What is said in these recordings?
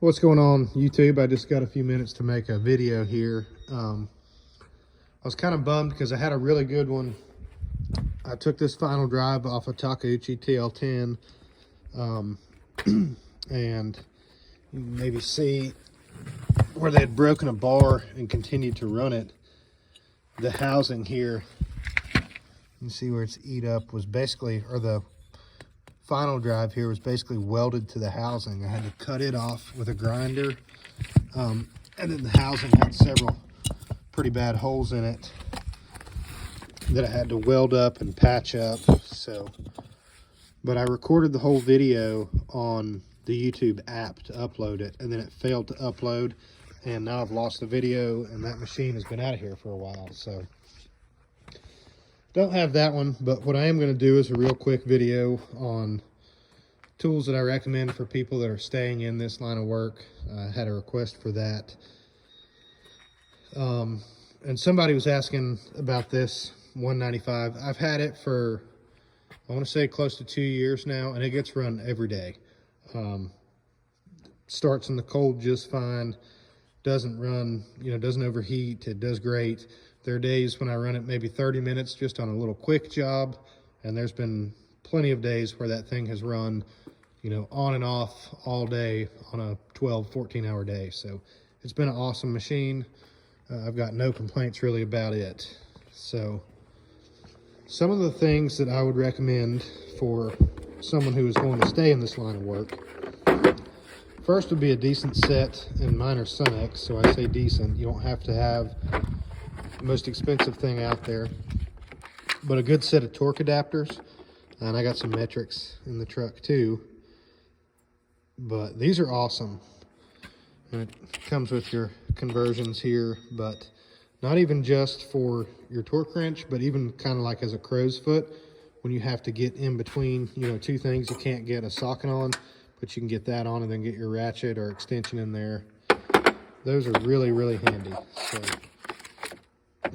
What's going on, YouTube? I just got a few minutes to make a video here. I was kind of bummed because I had a really good one. I took this final drive off a Takeuchi TL10, and you can maybe see where they had broken a bar and continued to run it. The housing here, you can see where it's eat up, was basically, or the final drive here was basically welded to the housing. I had to cut it off with a grinder, and then the housing had several pretty bad holes in it that I had to weld up and patch up. But I recorded the whole video on the YouTube app to upload it, and then it failed to upload, and now I've lost the video, and that machine has been out of here for a while. So don't have that one, but what I am going to do is a real quick video on tools that I recommend for people that are staying in this line of work. I had a request for that. And somebody was asking about this 195. I've had it for, I want to say, close to 2 years now, and it gets run every day. Starts in the cold just fine. Doesn't run, doesn't overheat. It does great. There are days when I run it maybe 30 minutes just on a little quick job, and there's been plenty of days where that thing has run, on and off all day on a 12, 14-hour day. So it's been an awesome machine. I've got no complaints really about it. So some of the things that I would recommend for someone who is going to stay in this line of work, first would be a decent set, and mine are Sunex, so I say decent. You don't have to have the most expensive thing out there, but a good set of torque adapters. And I got some metrics in the truck too, but these are awesome. And it comes with your conversions here, but not even just for your torque wrench, but even kind of like as a crow's foot, when you have to get in between, two things you can't get a socket on, but you can get that on and then get your ratchet or extension in there. Those are really, really handy. So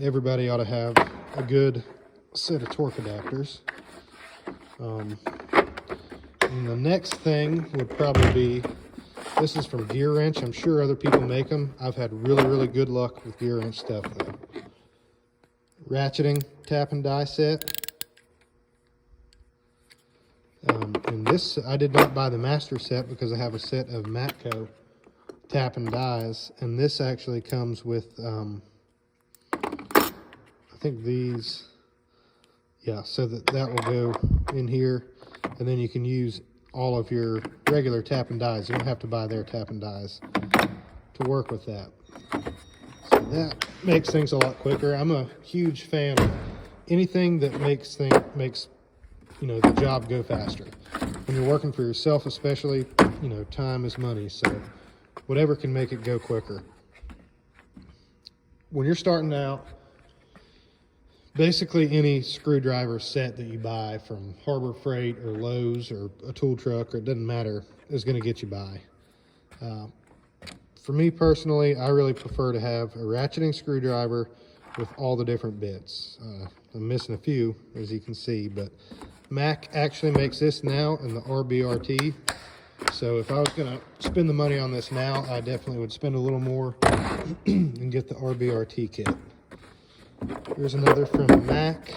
everybody ought to have a good set of torque adapters. And the next thing would probably be, this is from Gear Wrench. I'm sure other people make them. I've had really, really good luck with Gear Wrench stuff though. Ratcheting tap and die set. And this, I did not buy the master set because I have a set of Matco tap and dies, and this actually comes with I think these, yeah, so that will go in here, and then you can use all of your regular tap and dies. You don't have to buy their tap and dies to work with that. So that makes things a lot quicker. I'm a huge fan of anything that makes the job go faster. When you're working for yourself especially, time is money, so whatever can make it go quicker. When you're starting out, basically any screwdriver set that you buy from Harbor Freight or Lowe's or a tool truck, or it doesn't matter, is going to get you by. For me personally, I really prefer to have a ratcheting screwdriver with all the different bits. I'm missing a few, as you can see, but Mac actually makes this now in the RBRT. So if I was going to spend the money on this now, I definitely would spend a little more and get the RBRT kit. Here's another from Mac.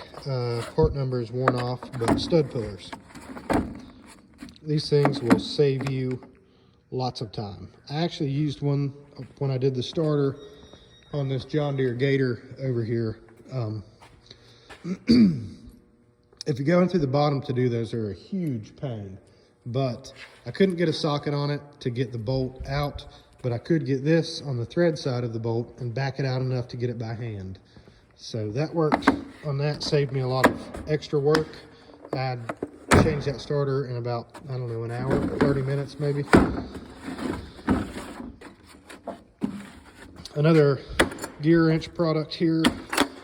Part number is worn off, but stud pullers. These things will save you lots of time. I actually used one when I did the starter on this John Deere Gator over here. If you're going through the bottom to do those, they're a huge pain. But I couldn't get a socket on it to get the bolt out, but I could get this on the thread side of the bolt and back it out enough to get it by hand. So that worked on that, saved me a lot of extra work. I'd changed that starter in about, I don't know, an hour, 30 minutes maybe. Another Gear Wrench product here,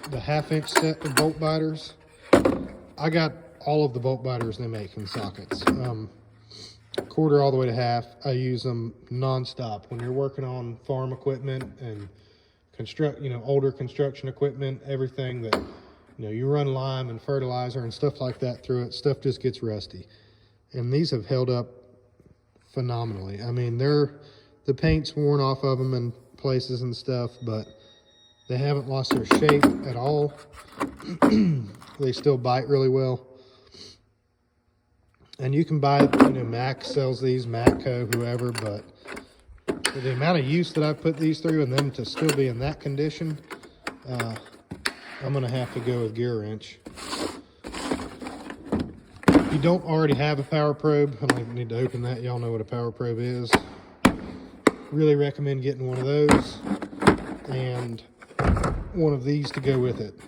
the 1/2-inch set of bolt biters. I got all of the bolt biters they make in sockets. Quarter all the way to half. I use them non-stop. When you're working on farm equipment and older construction equipment, everything that, you run lime and fertilizer and stuff like that through it, stuff just gets rusty. And these have held up phenomenally. I mean, they're the paint's worn off of them in places and stuff, but they haven't lost their shape at all. They still bite really well. And you can buy, you know, Mac sells these, Matco, whoever, but for the amount of use that I've put these through and them to still be in that condition, I'm gonna have to go with gear wrench. If you don't already have a power probe, I don't even need to open that. Y'all know what a power probe is. Really recommend getting one of those and one of these to go with it.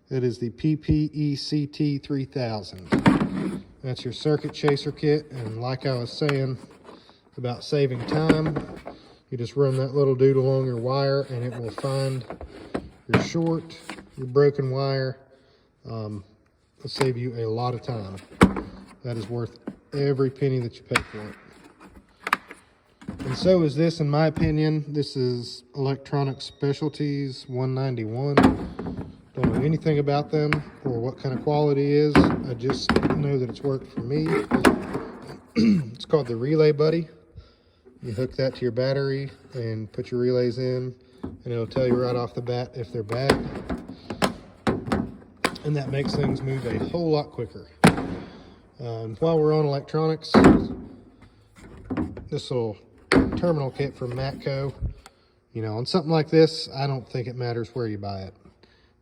It is the PPECT 3000. That's your circuit chaser kit, and like I was saying about saving time, you just run that little dude along your wire and it will find your short, your broken wire. It'll save you a lot of time. That is worth every penny that you pay for it. And so is this, in my opinion. This is Electronic Specialties 191. Don't know anything about them or what kind of quality it is. I just know that it's worked for me. It's called the Relay Buddy. You hook that to your battery and put your relays in, and it'll tell you right off the bat if they're bad. And that makes things move a whole lot quicker. While we're on electronics, this little terminal kit from Matco, you know, on something like this, I don't think it matters where you buy it.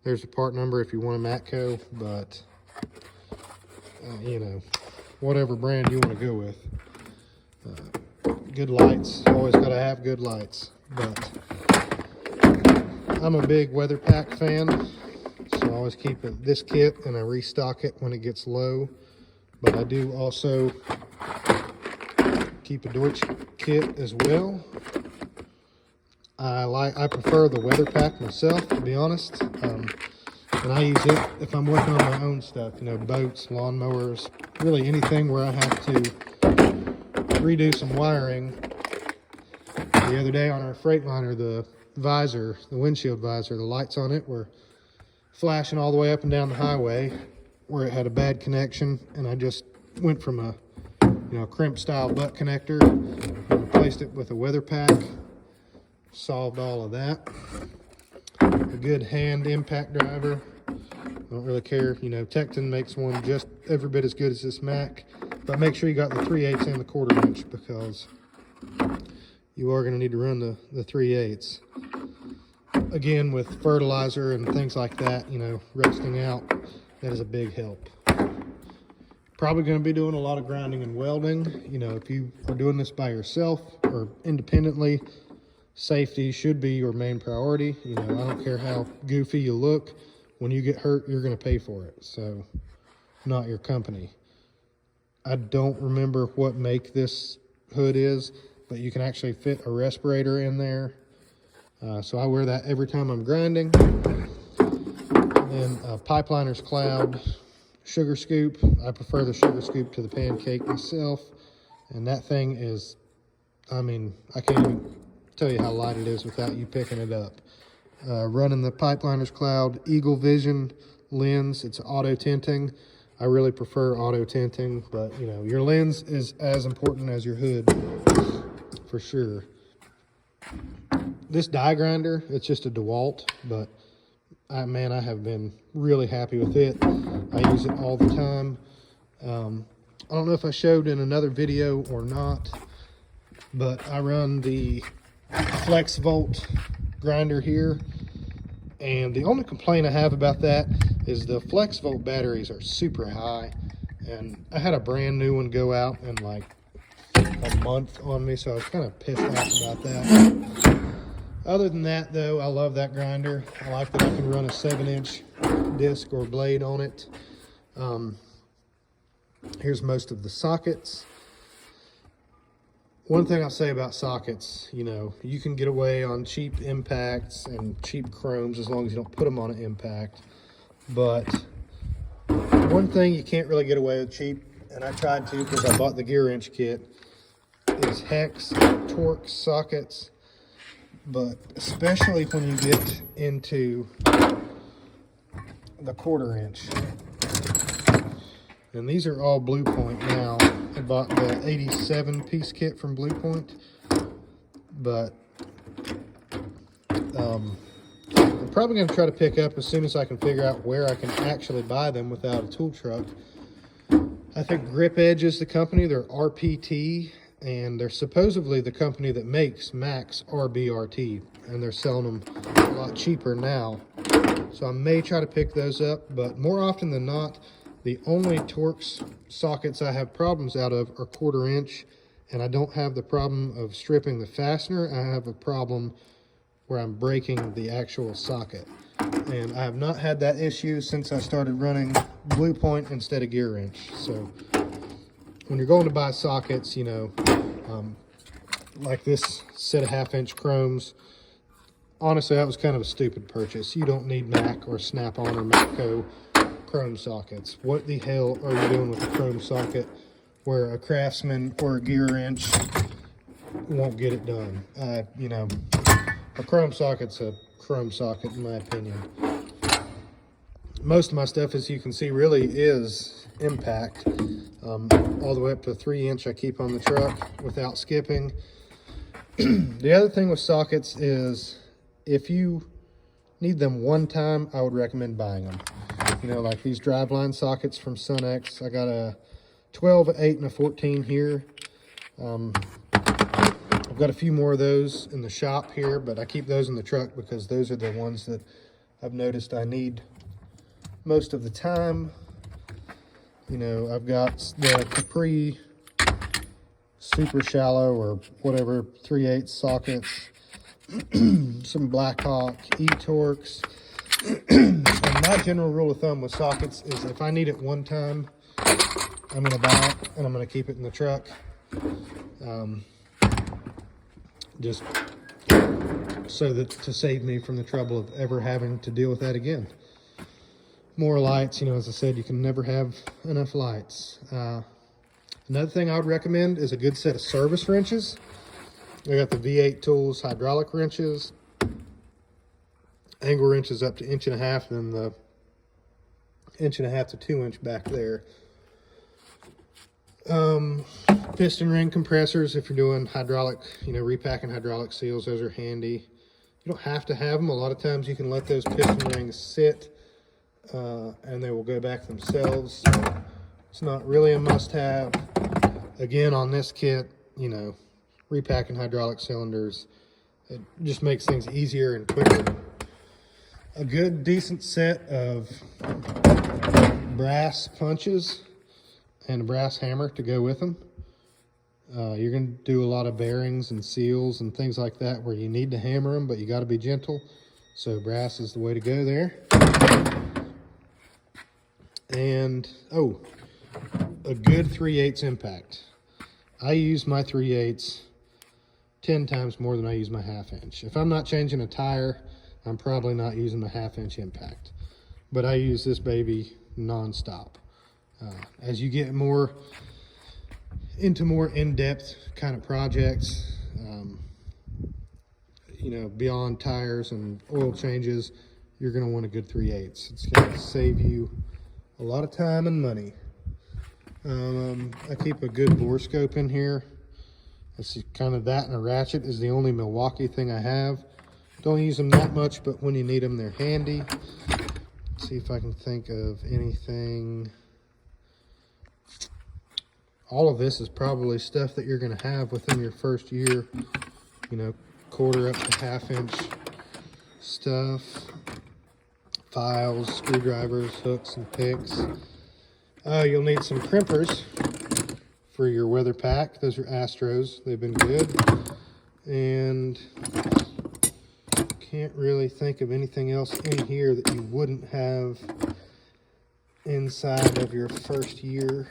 There's the part number if you want a Matco, but you know, whatever brand you want to go with. Good lights, always got to have good lights. But I'm a big weather pack fan, so I always keep this kit and I restock it when it gets low. But I do also keep a Deutsch kit as well. I prefer the weather pack myself, to be honest. And I use it if I'm working on my own stuff, you know, boats, lawnmowers, really anything where I have to redo some wiring. The other day on our Freightliner, the visor, the windshield visor, the lights on it were flashing all the way up and down the highway where it had a bad connection, and I just went from a, you know, crimp style butt connector and replaced it with a weather pack. Solved all of that. A good hand impact driver. I don't really care, you know, Tecton makes one just every bit as good as this Mac, but make sure you got the 3/8 and the 1/4 inch, because you are going to need to run the 3/8. Again, with fertilizer and things like that, you know, rusting out, that is a big help. Probably going to be doing a lot of grinding and welding. You know, if you are doing this by yourself or independently, safety should be your main priority. You know, I don't care how goofy you look. When you get hurt, you're going to pay for it. So, not your company. I don't remember what make this hood is, but you can actually fit a respirator in there. So I wear that every time I'm grinding. And then Pipeliner's Cloud sugar scoop. I prefer the sugar scoop to the pancake myself. And that thing is, I mean, I can't even tell you how light it is without you picking it up. Running the Pipeliner's Cloud Eagle Vision lens. It's auto tinting. I really prefer auto tinting, but you know, your lens is as important as your hood for sure. This die grinder, it's just a DeWalt, but man, I have been really happy with it. I use it all the time. I don't know if I showed in another video or not, but I run the Flex Volt grinder here, and the only complaint I have about that is the Flex Volt batteries are super high, and I had a brand new one go out in like a month on me, so I was kind of pissed off about that. Other than that though, I love that grinder. I like that I can run a 7-inch disc or blade on it. Here's most of the sockets. One thing I'll say about sockets, you know, you can get away on cheap impacts and cheap chromes as long as you don't put them on an impact. But one thing you can't really get away with cheap, and I tried to because I bought the gear wrench kit, is hex, Torx sockets. But especially when you get into the 1/4 inch. And these are all Blue Point now. I bought the 87 piece kit from Blue Point. but I'm probably going to try to pick up as soon as I can figure out where I can actually buy them without a tool truck. I think Grip Edge is the company. They're RPT, and they're supposedly the company that makes Max RBRT, and they're selling them a lot cheaper now. So I may try to pick those up, but more often than not, the only Torx sockets I have problems out of are 1/4 inch, and I don't have the problem of stripping the fastener. I have a problem where I'm breaking the actual socket. And I have not had that issue since I started running Blue Point instead of gear wrench. So when you're going to buy sockets, you know, like this set of 1/2 inch chromes, honestly, that was kind of a stupid purchase. You don't need Mac or Snap-on or Matco chrome sockets. What the hell are you doing with a chrome socket where a Craftsman or a gear wrench won't get it done? You know, a chrome socket's a chrome socket in my opinion. Most of my stuff, as you can see, really is impact. All the way up to 3 inch I keep on the truck without skipping. The other thing with sockets is if you need them one time, I would recommend buying them. You know, like these driveline sockets from SunX. I got a 12, an 8, and a 14 here. I've got a few more of those in the shop here, but I keep those in the truck because those are the ones that I've noticed I need most of the time. You know, I've got the Capri super shallow or whatever 3/8 sockets, some Blackhawk E-Torx. And my general rule of thumb with sockets is if I need it one time, I'm going to buy it and I'm going to keep it in the truck. Just so that to save me from the trouble of ever having to deal with that again. More lights, you know, as I said, you can never have enough lights. Another thing I would recommend is a good set of service wrenches. I got the V8 Tools hydraulic wrenches, angle wrenches up to 1.5 inches, and then the 1.5 to 2 inch back there. Piston ring compressors, if you're doing hydraulic, you know, repacking hydraulic seals, those are handy. You don't have to have them. A lot of times you can let those piston rings sit and they will go back themselves. So it's not really a must-have. Again, on this kit, you know, repacking hydraulic cylinders, it just makes things easier and quicker. A good, decent set of brass punches and a brass hammer to go with them. You're going to do a lot of bearings and seals and things like that where you need to hammer them, but you got to be gentle. So brass is the way to go there. And, oh, a good 3/8 impact. I use my 3/8 10 times more than I use my 1/2 inch. If I'm not changing a tire, I'm probably not using my 1/2 inch impact. But I use this baby non-stop. As you get more into more in-depth kind of projects, you know, beyond tires and oil changes, you're going to want a good 3/8. It's going to save you a lot of time and money. I keep a good bore scope in here. It's kind of that, and a ratchet is the only Milwaukee thing I have. Don't use them that much, but when you need them, they're handy. Let's see if I can think of anything. All of this is probably stuff that you're going to have within your first year. You know, 1/4 up to 1/2 inch stuff. Files, screwdrivers, hooks, and picks. You'll need some crimpers for your weather pack. Those are Astros. They've been good. And can't really think of anything else in here that you wouldn't have inside of your first year.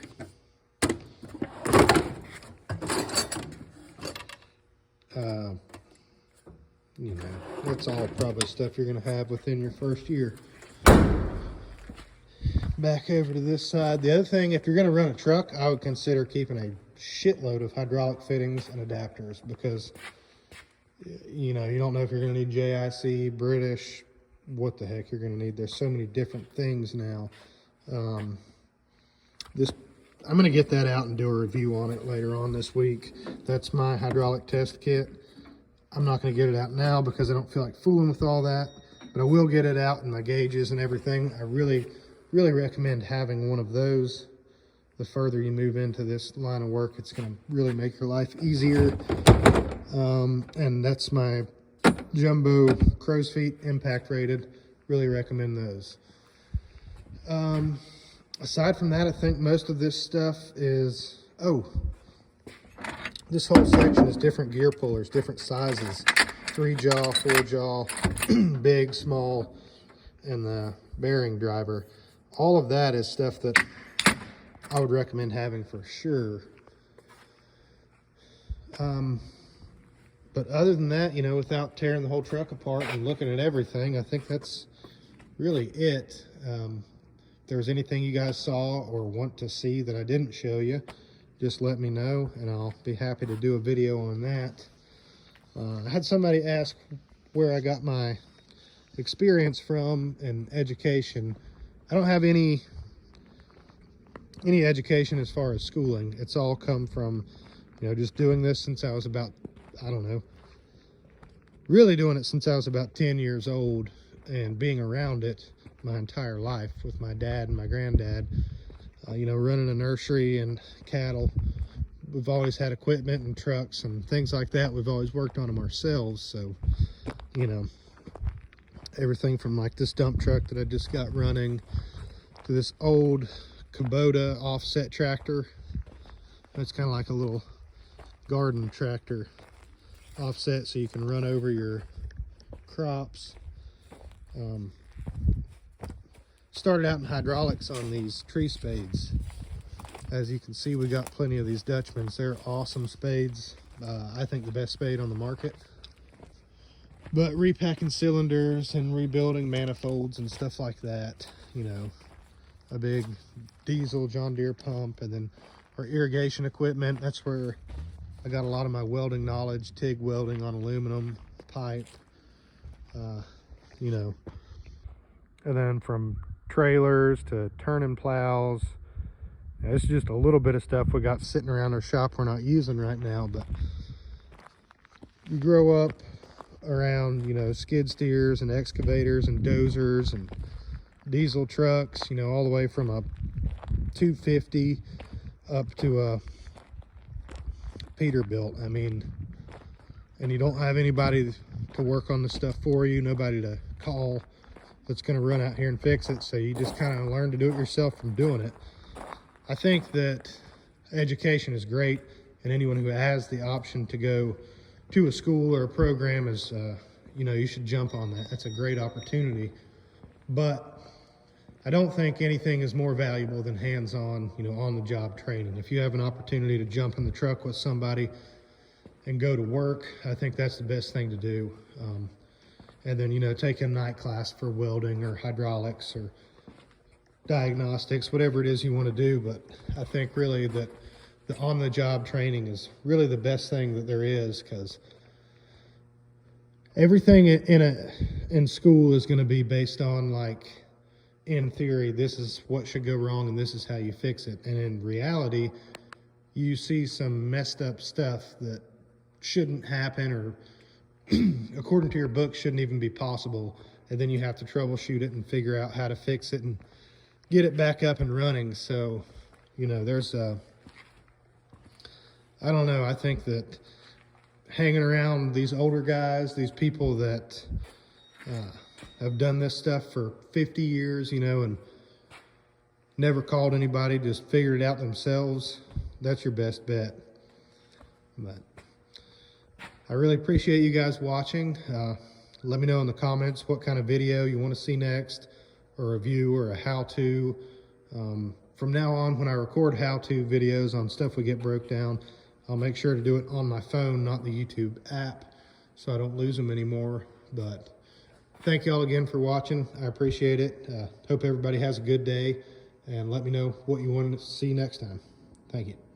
You know, that's all probably stuff you're going to have within your first year. Back over to this side. The other thing, if you're going to run a truck, I would consider keeping a shitload of hydraulic fittings and adapters because, you know, you don't know if you're going to need JIC, British, what the heck you're going to need. There's so many different things now. I'm going to get that out and do a review on it later on this week. That's my hydraulic test kit. I'm not going to get it out now because I don't feel like fooling with all that, but I will get it out in my gauges and everything. I really recommend having one of those. The further you move into this line of work, it's going to really make your life easier. And that's my jumbo crow's feet, impact rated. Really recommend those. Aside from that, I think most of this stuff is, this whole section is different gear pullers, different sizes, 3-jaw, 4-jaw, big, small, and the bearing driver. All of that is stuff that I would recommend having for sure. But other than that, you know, without tearing the whole truck apart and looking at everything, I think that's really it. If there was anything you guys saw or want to see that I didn't show you, just let me know and I'll be happy to do a video on that. I had somebody ask where I got my experience from and education. I don't have any education as far as schooling. It's all come from, you know, just doing this since I was about, I don't know, really doing it since I was about 10 years old and being around it my entire life with my dad and my granddad. You know, running a nursery and cattle, we've always had equipment and trucks and things like that. We've always worked on them ourselves. So, you know, everything from like this dump truck that I just got running to this old Kubota offset tractor. It's kind of like a little garden tractor offset so you can run over your crops. Started out in hydraulics on these tree spades. As you can see, we got plenty of these Dutchmans. They're awesome spades. I think the best spade on the market. But repacking cylinders and rebuilding manifolds and stuff like that, you know, a big diesel John Deere pump, and then our irrigation equipment. That's where I got a lot of my welding knowledge, TIG welding on aluminum pipe, you know, and then from trailers to turning plows. It's just a little bit of stuff we got sitting around our shop we're not using right now, but you grow up around, you know, skid steers and excavators and dozers and diesel trucks, you know, all the way from a 250 up to a Peterbilt. I mean, and you don't have anybody to work on the stuff for you, nobody to call that's going to run out here and fix it, so you just kind of learn to do it yourself from doing it. I think that education is great, and anyone who has the option to go to a school or a program is, you know, you should jump on that. That's a great opportunity. But I don't think anything is more valuable than hands-on, you know, on-the-job training. If you have an opportunity to jump in the truck with somebody and go to work, I think that's the best thing to do. And then, you know, take a night class for welding or hydraulics or diagnostics, whatever it is you want to do. But I think really that the on-the-job training is really the best thing that there is, because everything in school is going to be based on, like, in theory, this is what should go wrong and this is how you fix it. And in reality, you see some messed up stuff that shouldn't happen, or according to your book shouldn't even be possible, and then you have to troubleshoot it and figure out how to fix it and get it back up and running. So, you know, there's I don't know, I think that hanging around these older guys, these people that have done this stuff for 50 years, you know, and never called anybody, just figured it out themselves, that's your best bet. But I really appreciate you guys watching. Let me know in the comments what kind of video you want to see next, or a review or a how-to. From now on, when I record how-to videos on stuff we get broke down, I'll make sure to do it on my phone, not the YouTube app, so I don't lose them anymore. But thank you all again for watching. I appreciate it. Hope everybody has a good day, and let me know what you want to see next time. Thank you.